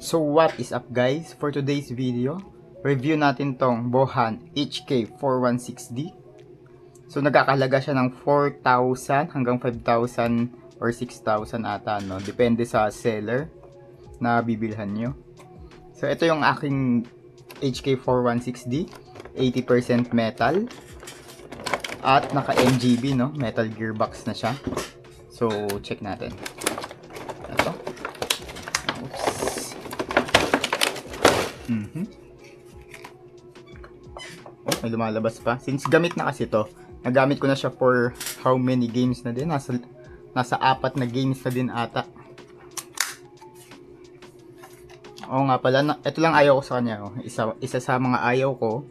So what is up guys? For today's video, review natin tong Bohan HK416D. So nagkakalaga siya ng 4,000 hanggang 5,000 or 6,000 ata, no? Depende sa seller na bibilhan nyo. So ito yung aking HK416D, 80% metal at naka MGB, no? Metal gearbox na siya. So check natin. Ito. Oh, may lumalabas pa. Since gamit na kasi to, nagamit ko na siya for how many games na din? Nasa 4 na games na din ata. Oo nga pala, ito lang ayaw ko sa kanya. Oh. Isa sa mga ayaw ko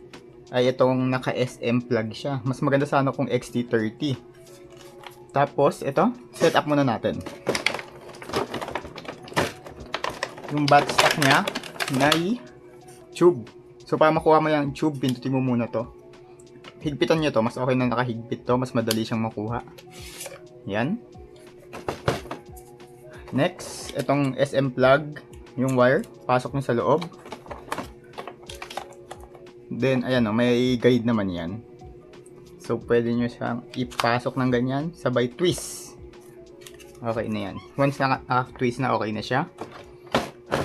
ay itong naka SM plug siya. Mas maganda sana kung XT30. Tapos, ito, set up muna natin. Yung bat stock niya, may tube. So para makuha mo yung tube, pindutin mo muna to. Higpitan nyo to, mas okay na nakahigpit to, mas madali siyang makuha. Yan. Next, itong SM plug, yung wire, pasok nyo sa loob. Then, ayan o, may guide naman yan. So pwede nyo siyang ipasok ng ganyan, sabay twist. Okay na yan. Once naka-twist na, okay na siya.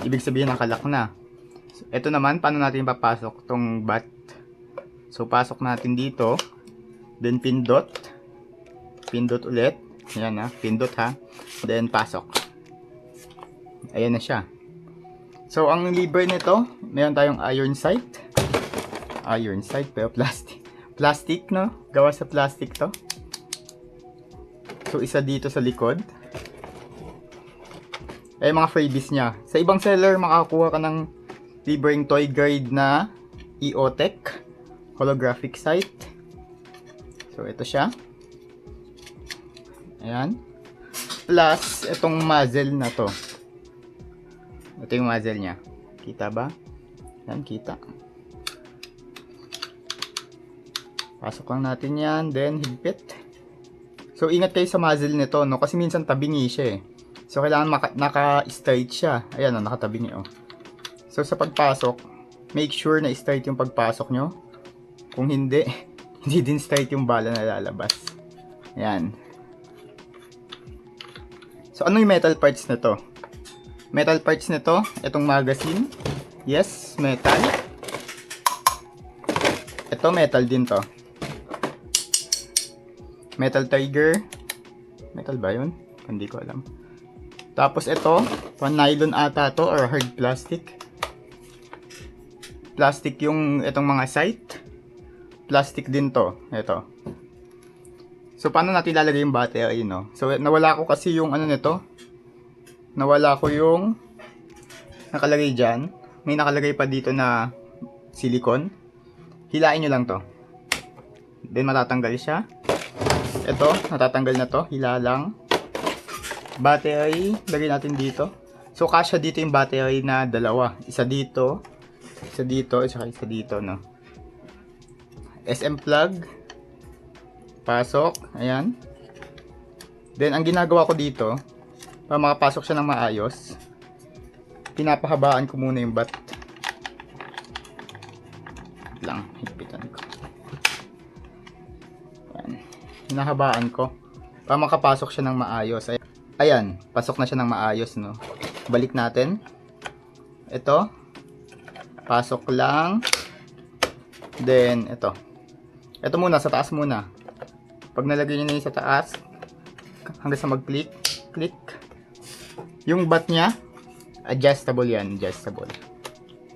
Ibig sabihin nakalak na. Ito naman, paano natin papasok tong bat? So, pasok natin dito. Then, pindot. Pindot ulit. Ayan ha, pindot ha. Then, pasok. Ayan na siya. So, ang lever nito, meron tayong iron sight. Iron sight, pero plastic. Plastic, no? Gawa sa plastic to. So, isa dito sa likod. Ay, mga freebies niya. Sa ibang seller, makakuha ka ng libreng toy guide na EOTech holographic sight. So ito siya. Ayan. Plus itong muzzle na to. Ito yung muzzle niya. Kita ba? Ayan, kita. Pasok lang natin yan. Then higpit. So ingat kayo sa muzzle nito, no? Kasi minsan tabingi siya eh. So kailangan naka-straight siya. Ayan, nakatabingi oh. So sa pagpasok, make sure na straight yung pagpasok nyo. Kung hindi, hindi din straight yung bala na lalabas. Ayan. So ano yung metal parts na to? Metal parts na to, itong magazine. Yes, metal. Ito metal din to. Metal Tiger. Metal ba yun? Hindi ko alam. Tapos ito, nylon ata to or hard plastic. Plastic yung itong mga sight. Plastic din to. Ito. So, paano natin ilalagay yung battery, no? So, nawala ko kasi yung ano nito. Nawala ko yung nakalagay dyan. May nakalagay pa dito na silicone. Hilain nyo lang to. Then, matatanggal siya. Ito, natatanggal na to. Hila lang. Battery, lagay natin dito. So, kasya dito yung battery na dalawa. Isa dito, at saka isa dito, no? SM plug. Pasok. Ayan. Then, ang ginagawa ko dito, para makapasok siya ng maayos, pinapahabaan ko muna yung bat. Lang, higpitan ko. Ayan. Hinahabaan ko, para makapasok siya ng maayos. Ayan, pasok na siya ng maayos, no? Balik natin. Ito. Pasok lang. Then, ito. Ito muna, sa taas muna. Pag nalagay nyo na yun sa taas, hanggang sa mag-click, click. Yung bat niya, adjustable yan, adjustable.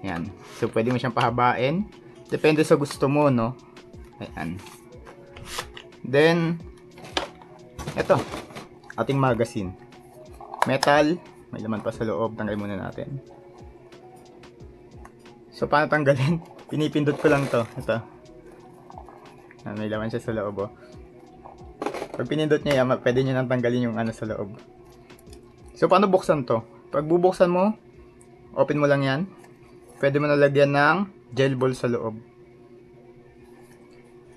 Ayan. So, pwede mo siyang pahabain. Depende sa gusto mo, no? Ayan. Then, ito. Ating magazine. Metal. May laman pa sa loob. Tanggalin muna natin. So, paano tanggalin? Pinipindot ko lang to. Ito. May laman siya sa loob, oh. Pag pinindot niya yan, pwede nyo nang tanggalin yung ano sa loob. So, paano buksan to? Pag bubuksan mo, open mo lang yan. Pwede mo nalagyan ng gel ball sa loob.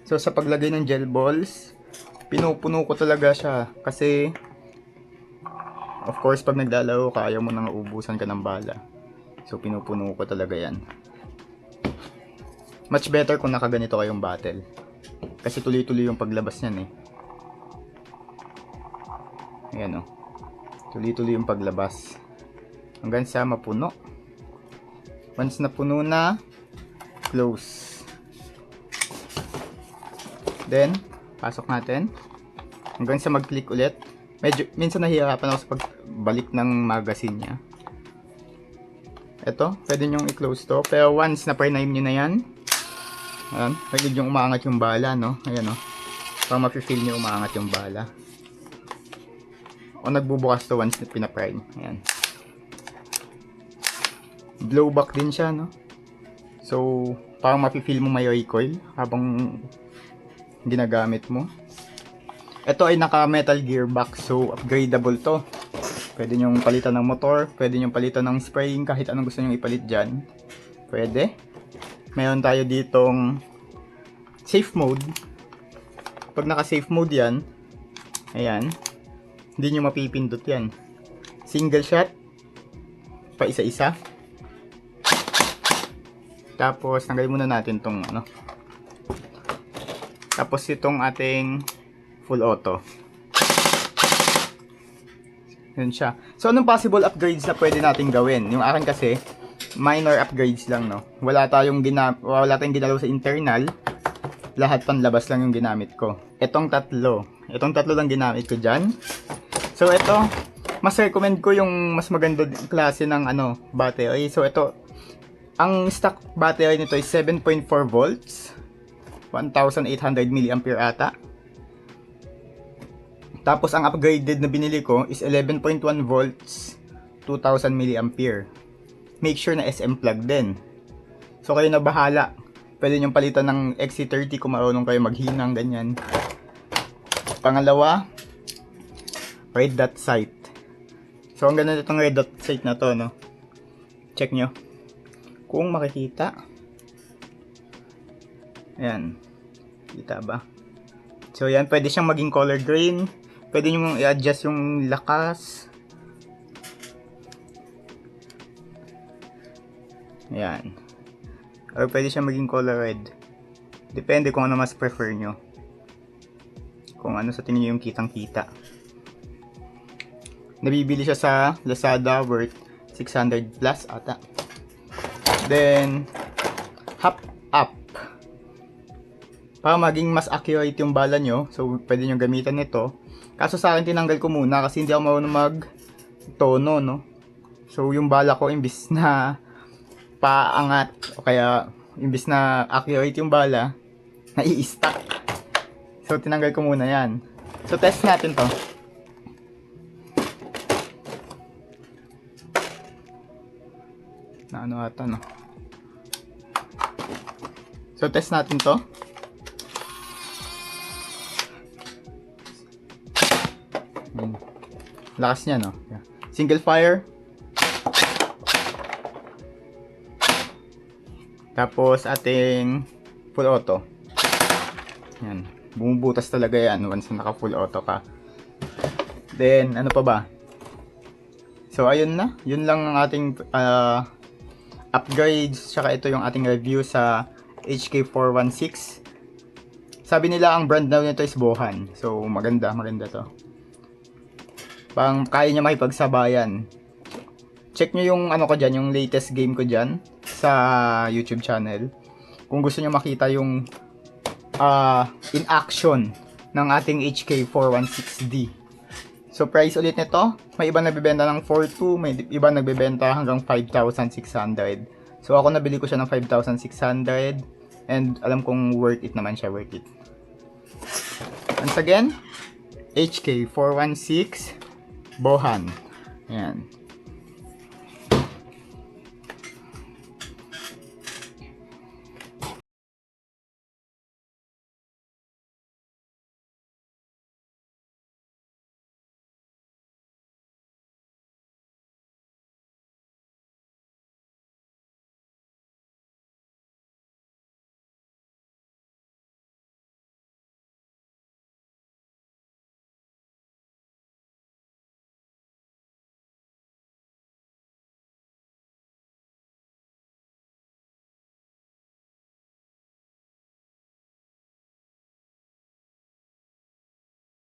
So, sa paglagay ng gel balls, pinupuno ko talaga siya. Kasi, of course, pag naglalaro ka, ayaw mo nang uubusan ka ng bala. So, pinupuno ko talaga yan. Much better kung nakaganito kayong battle. Kasi tuloy-tuloy yung paglabas niyan eh. Ayan o. Tuloy-tuloy yung paglabas. Hanggang sa mapuno. Once na puno na, close. Then, pasok natin. Hanggang sa mag-click ulit. Medyo, minsan nahihirapan ako sa pagbalik ng magazine niya. Ito, pwede nyong i-close to. Pero once na pre-name nyo na yan, ayan, pwede yung umaangat yung bala, no? Ayan, no? Para mapi-feel nyo umaangat yung bala. O nagbubukas to once na pina-prime. Ayan. Blowback din siya, no? So, parang mapi-feel mo may recoil habang ginagamit mo. Ito ay naka-metal gearbox, so upgradable to. Pwede nyong palitan ng motor, pwede nyong palitan ng spraying, kahit anong gusto nyong ipalit dyan. Pwede. Meron tayo ditong safe mode. Pag naka-safe mode yan, ayan, hindi nyo mapipindot yan. Single shot, pa isa-isa. Tapos, tanggalin muna natin tong ano. Tapos itong ating full auto. Yun siya. So, anong possible upgrades na pwede natin gawin? Yung akin kasi, minor upgrades lang, no? Wala tayong ginalaw sa internal. Lahat panlabas lang yung ginamit ko. Itong tatlo lang ginamit ko dyan. So, ito, mas recommend ko yung mas maganda klase ng battery. So, ito, ang stock battery nito is 7.4 volts. 1,800 mAh ata. Tapos, ang upgraded na binili ko is 11.1 volts, 2,000 mAh. Make sure na SM plug din. So, kayo na bahala. Pwede nyong palitan ng XC30 kung marunong kayo maghinang, ganyan. Pangalawa, red dot sight. So, ang ganda itong red dot sight na to, no? Check nyo. Kung makikita. Ayan. Kita ba? So, yan. Pwede siyang maging color green. Pwede nyo i-adjust yung lakas. Ayan. Or pwede siya maging color red. Depende kung ano mas prefer nyo. Kung ano sa tingin nyo yung kitang-kita. Nabibili siya sa Lazada worth 600 plus ata. Then, hop up. Para maging mas accurate yung bala nyo, so pwede nyo gamitan nito. Kaso sa akin tinanggal ko muna kasi hindi ako marunong mag-tono, no? So yung bala ko imbis na paangat o kaya imbis na accurate yung bala, nai-stack. So tinanggal ko muna yan. So test natin to. Na ano ata, no? So test natin to. Lakas niya, no? Yeah. Single fire. Tapos ating full auto. Yan. Bumubutas talaga yan once naka full auto ka. Then, ano pa ba? So, ayun na. Yun lang ang ating upgrades. Tsaka ito yung ating review sa HK416. Sabi nila ang brand daw nito is Bohan. So, maganda to. Pang kaya niya makipagsabayan. Check nyo yung ano ko dyan, yung latest game ko dyan sa YouTube channel. Kung gusto nyo makita yung in action ng ating HK416D. So price ulit nito, may iba nagbebenta ng 4,200, may iba nagbebenta hanggang 5,600. So ako nabili ko siya ng 5,600 and alam kong worth it naman siya, worth it. Once again, HK416 Bohan. Ayan.